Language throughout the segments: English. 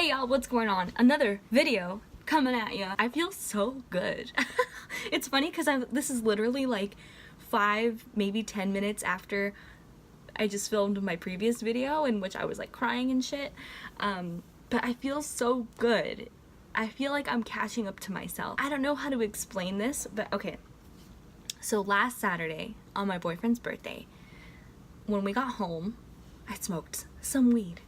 Hey y'all, what's going on? Another video coming at ya. I feel so good. It's funny because this is literally like 5, maybe 10 minutes after I just filmed my previous video in which I was like crying and shit. But I feel so good. I feel like I'm catching up to myself. I don't know how to explain this, but okay. So last Saturday on my boyfriend's birthday, when we got home, I smoked some weed.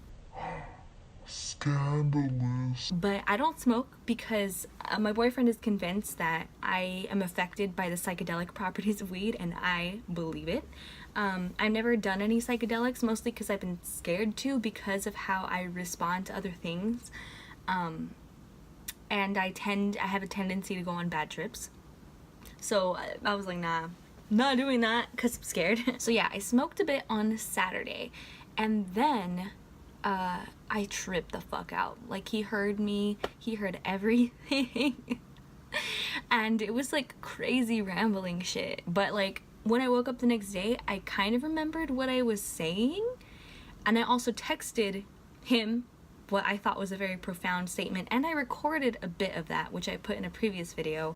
Scandalous. But I don't smoke because my boyfriend is convinced that I am affected by the psychedelic properties of weed, and I believe it. I've never done any psychedelics, mostly because I've been scared to because of how I respond to other things. And I have a tendency to go on bad trips. So I was like, nah, not doing that because I'm scared. So yeah, I smoked a bit on Saturday, and then I tripped the fuck out. Like, he heard me, he heard everything. And it was like crazy rambling shit. But like, when I woke up the next day, I kind of remembered what I was saying. And I also texted him what I thought was a very profound statement, and I recorded a bit of that, which I put in a previous video.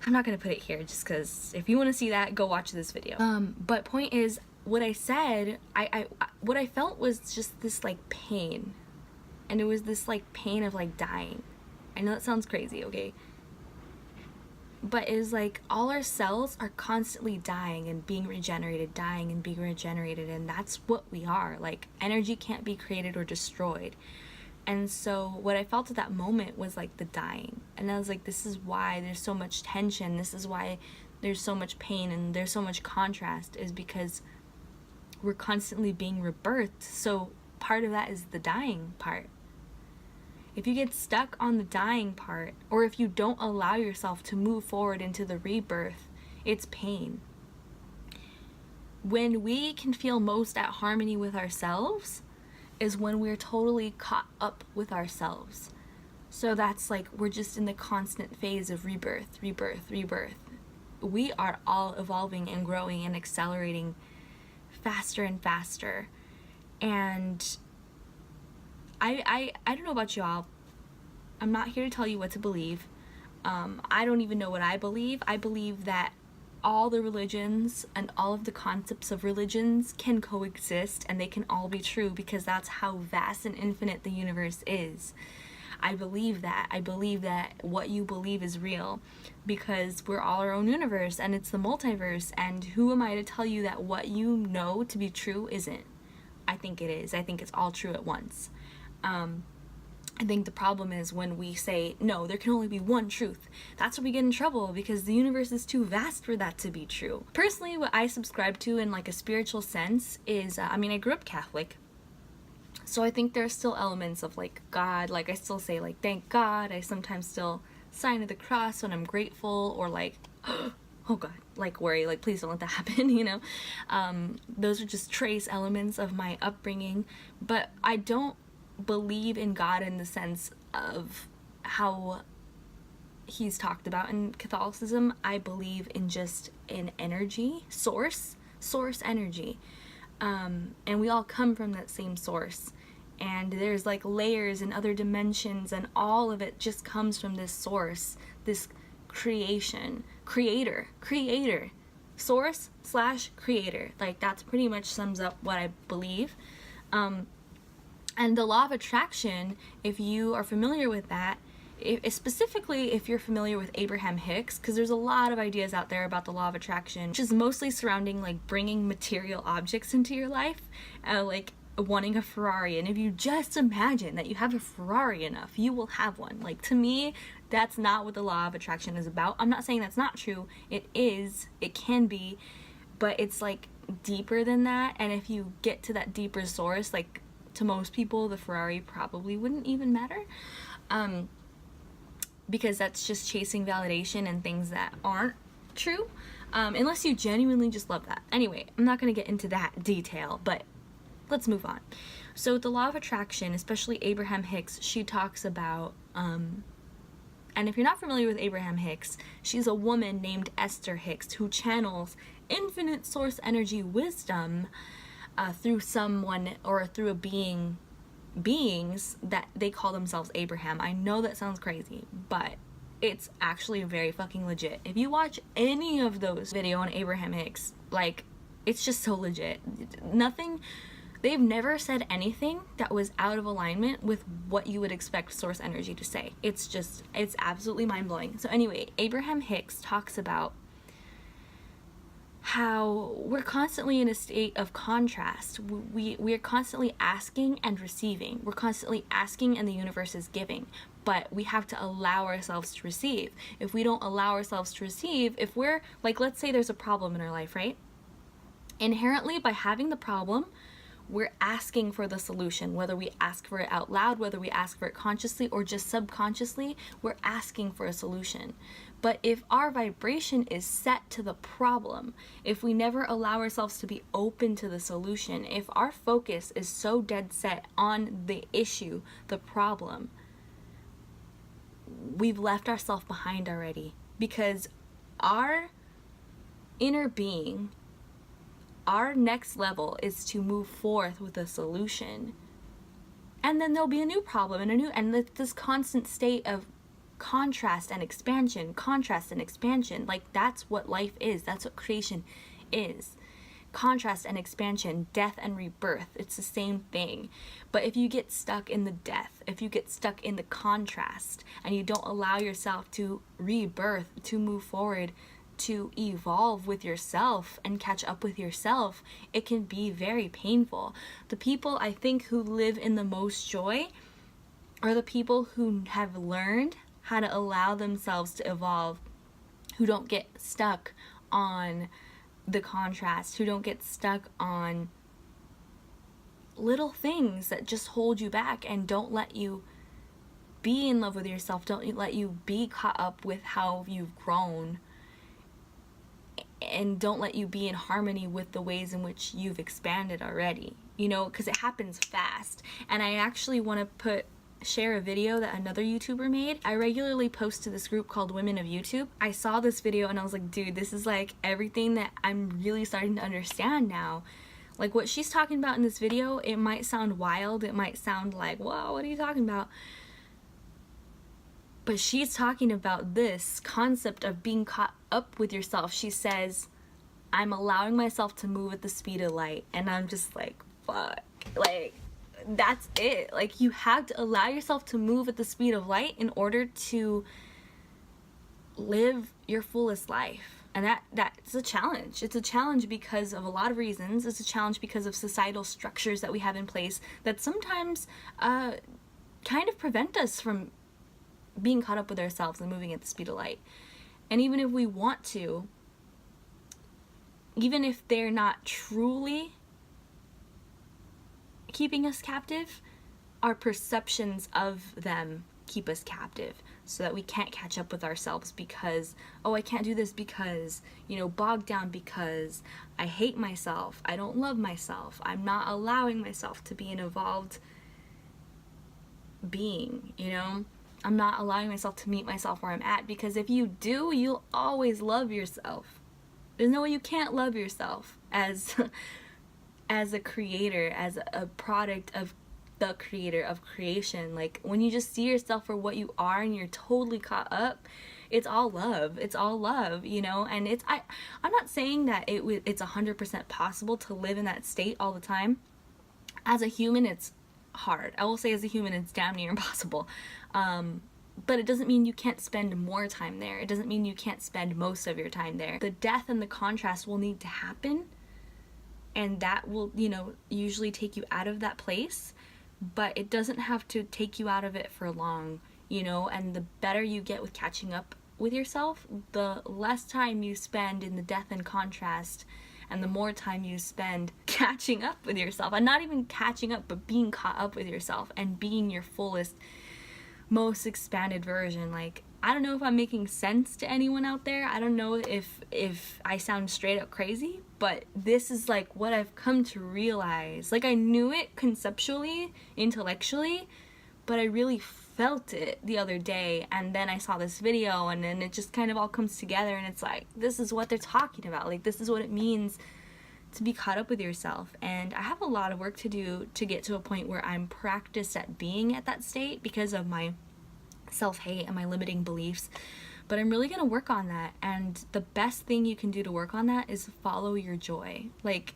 I'm not gonna put it here just because if you want to see that, go watch this video. But point is, what I said, what I felt was just this like pain, and it was this like pain of like dying. I know that sounds crazy, okay? But it was like all our cells are constantly dying and being regenerated, dying and being regenerated, and that's what we are. Like, energy can't be created or destroyed. And so what I felt at that moment was like the dying. And I was like, this is why there's so much tension, this is why there's so much pain and there's so much contrast, is because we're constantly being rebirthed. So part of that is the dying part. If you get stuck on the dying part, or if you don't allow yourself to move forward into the rebirth, it's pain. When we can feel most at harmony with ourselves is when we're totally caught up with ourselves. So that's like, we're just in the constant phase of rebirth, rebirth, rebirth. We are all evolving and growing and accelerating faster and faster. And I don't know about y'all. I'm not here to tell you what to believe. I don't even know what I believe. I believe that all the religions and all of the concepts of religions can coexist, and they can all be true because that's how vast and infinite the universe is. I believe that. I believe that what you believe is real because we're all our own universe, and it's the multiverse, and who am I to tell you that what you know to be true isn't? I think it is. I think it's all true at once. I think the problem is when we say, no, there can only be one truth. That's where we get in trouble, because the universe is too vast for that to be true. Personally, what I subscribe to in like a spiritual sense is, I mean, I grew up Catholic, so I think there are still elements of like God. Like, I still say like, thank God. I sometimes still sign of the cross when I'm grateful, or like, oh God, like worry, like please don't let that happen, you know? Those are just trace elements of my upbringing, but I don't believe in God in the sense of how he's talked about in Catholicism. I believe in just an energy, source energy. And we all come from that same source. And there's like layers and other dimensions, and all of it just comes from this source, this creator, source / creator. Like, that's pretty much sums up what I believe. And the law of attraction, if you are familiar with that, specifically if you're familiar with Abraham Hicks, because there's a lot of ideas out there about the law of attraction, which is mostly surrounding like bringing material objects into your life, like wanting a Ferrari. And if you just imagine that you have a Ferrari enough, you will have one. Like, to me, that's not what the law of attraction is about. I'm not saying that's not true. It is, it can be, but it's like deeper than that. And if you get to that deeper source, like, to most people, the Ferrari probably wouldn't even matter, because that's just chasing validation and things that aren't true, unless you genuinely just love that. Anyway, I'm not going to get into that detail, but let's move on. So the law of attraction, especially Abraham Hicks, she talks about, and if you're not familiar with Abraham Hicks, she's a woman named Esther Hicks who channels infinite source energy wisdom through someone or through a being beings that they call themselves Abraham. I know that sounds crazy, but it's actually very fucking legit. If you watch any of those video on Abraham Hicks, like, it's just so legit. Nothing, they've never said anything that was out of alignment with what you would expect source energy to say. It's absolutely mind-blowing. So anyway, Abraham Hicks talks about how we're constantly in a state of contrast. We're constantly asking and receiving. We're constantly asking and the universe is giving. But we have to allow ourselves to receive. If we don't allow ourselves to receive, if we're, like, let's say there's a problem in our life, right? Inherently, by having the problem, we're asking for the solution. Whether we ask for it out loud, whether we ask for it consciously or just subconsciously, we're asking for a solution. But if our vibration is set to the problem, if we never allow ourselves to be open to the solution, if our focus is so dead set on the issue, the problem, we've left ourselves behind already. Because our inner being, our next level is to move forth with a solution. And then there'll be a new problem and this constant state of contrast and expansion, like that's what life is. That's what creation is. Contrast and expansion, death and rebirth. It's the same thing. But if you get stuck in the death, if you get stuck in the contrast and you don't allow yourself to rebirth, to move forward, to evolve with yourself and catch up with yourself, it can be very painful. The people I think who live in the most joy are the people who have learned how to allow themselves to evolve, who don't get stuck on the contrast, who don't get stuck on little things that just hold you back and don't let you be in love with yourself, don't let you be caught up with how you've grown, and don't let you be in harmony with the ways in which you've expanded already, you know, because it happens fast. And I actually want to share a video that another YouTuber made. I regularly post to this group called Women of YouTube. I saw this video and I was like, dude, this is like everything that I'm really starting to understand now. Like what she's talking about in this video, it might sound wild, it might sound like, whoa, what are you talking about? But she's talking about this concept of being caught up with yourself. She says, I'm allowing myself to move at the speed of light. And I'm just like, fuck, like, that's it. Like, you have to allow yourself to move at the speed of light in order to live your fullest life. And that's a challenge. It's a challenge because of a lot of reasons. It's a challenge because of societal structures that we have in place that sometimes kind of prevent us from being caught up with ourselves and moving at the speed of light. And even if we want to, even if they're not truly keeping us captive, our perceptions of them keep us captive, so that we can't catch up with ourselves because, oh, I can't do this because, you know, bogged down because I hate myself, I don't love myself, I'm not allowing myself to be an evolved being, you know? I'm not allowing myself to meet myself where I'm at, because if you do, you'll always love yourself. There's no way you can't love yourself as a creator, as a product of the creator of creation. Like, when you just see yourself for what you are and you're totally caught up, it's all love. It's all love, you know? And I'm not saying that it's 100% possible to live in that state all the time. As a human, it's hard. I will say as a human, it's damn near impossible. But it doesn't mean you can't spend more time there. It doesn't mean you can't spend most of your time there. The death and the contrast will need to happen, and that will, you know, usually take you out of that place, but it doesn't have to take you out of it for long, you know? And the better you get with catching up with yourself, the less time you spend in the death and contrast, and the more time you spend catching up with yourself. And not even catching up, but being caught up with yourself and being your fullest, most expanded version. Like, I don't know if I'm making sense to anyone out there. I don't know if I sound straight up crazy, but this is like what I've come to realize. Like, I knew it conceptually, intellectually, but I really felt it the other day, and then I saw this video, and then it just kind of all comes together, and it's like, this is what they're talking about. Like, this is what it means to be caught up with yourself. And I have a lot of work to do to get to a point where I'm practiced at being at that state because of my self-hate and my limiting beliefs. But I'm really gonna work on that, and the best thing you can do to work on that is follow your joy. Like,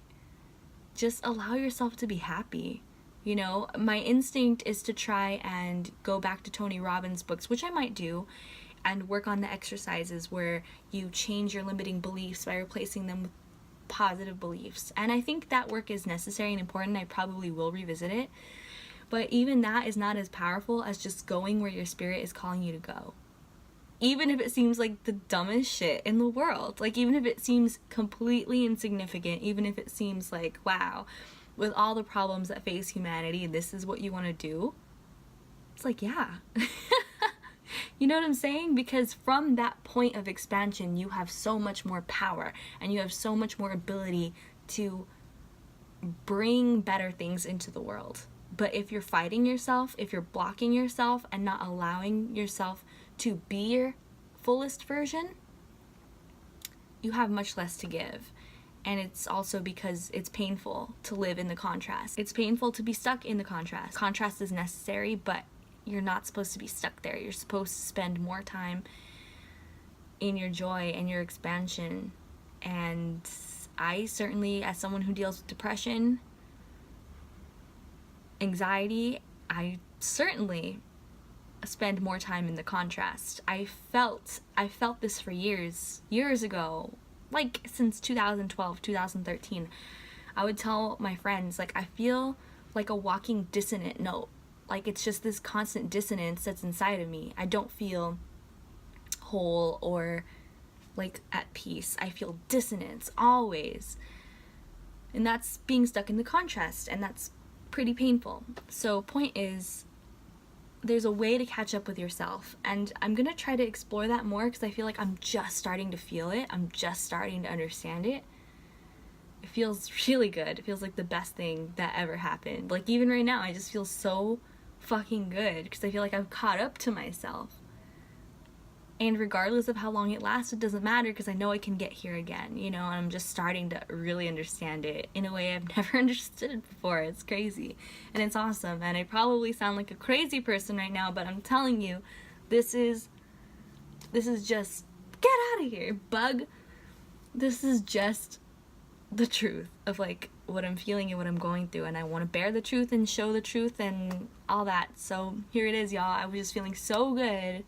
just allow yourself to be happy. You know, my instinct is to try and go back to Tony Robbins' books, which I might do, and work on the exercises where you change your limiting beliefs by replacing them with positive beliefs. And I think that work is necessary and important. I probably will revisit it. But even that is not as powerful as just going where your spirit is calling you to go. Even if it seems like the dumbest shit in the world. Like, even if it seems completely insignificant, even if it seems like, wow, with all the problems that face humanity, this is what you want to do. It's like, yeah. You know what I'm saying? Because from that point of expansion, you have so much more power and you have so much more ability to bring better things into the world. But if you're fighting yourself, if you're blocking yourself and not allowing yourself to be your fullest version, you have much less to give. And it's also because it's painful to live in the contrast. It's painful to be stuck in the contrast. Contrast is necessary, but you're not supposed to be stuck there. You're supposed to spend more time in your joy and your expansion. And I certainly, as someone who deals with depression, anxiety, I certainly spend more time in the contrast. I felt this for years ago, like since 2012, 2013. I would tell my friends, like, I feel like a walking dissonant note. Like, it's just this constant dissonance that's inside of me. I don't feel whole or like at peace. I feel dissonance always. And that's being stuck in the contrast, and that's pretty painful. So point is, there's a way to catch up with yourself, and I'm gonna try to explore that more because I feel like I'm just starting to feel it. I'm just starting to understand it. It feels really good. It feels like the best thing that ever happened. Like, even right now, I just feel so fucking good because I feel like I've caught up to myself. And regardless of how long it lasts, it doesn't matter because I know I can get here again, you know, and I'm just starting to really understand it in a way I've never understood it before. It's crazy. And it's awesome. And I probably sound like a crazy person right now, but I'm telling you, this is just, get out of here, bug. This is just the truth of, like, what I'm feeling and what I'm going through, and I want to bear the truth and show the truth and all that. So here it is, y'all. I was just feeling so good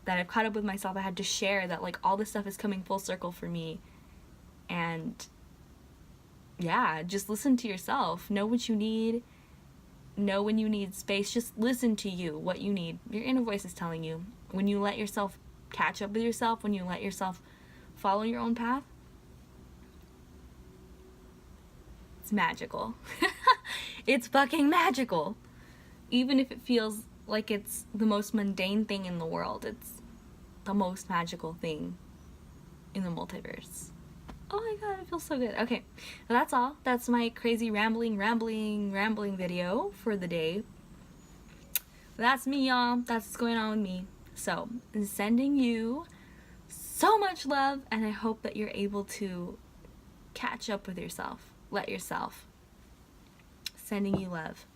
that I've caught up with myself. I had to share that, like, all this stuff is coming full circle for me. And yeah, just listen to yourself. Know what you need. Know when you need space. Just listen to you, what you need. Your inner voice is telling you. When you let yourself catch up with yourself, when you let yourself follow your own path, it's magical. It's fucking magical. Even if it feels like it's the most mundane thing in the world, it's the most magical thing in the multiverse. Oh my god, it feels so good. Okay, well, that's all. That's my crazy rambling video for the day. That's me, y'all. That's what's going on with me. So, I'm sending you so much love, and I hope that you're able to catch up with yourself. Let yourself. Sending you love.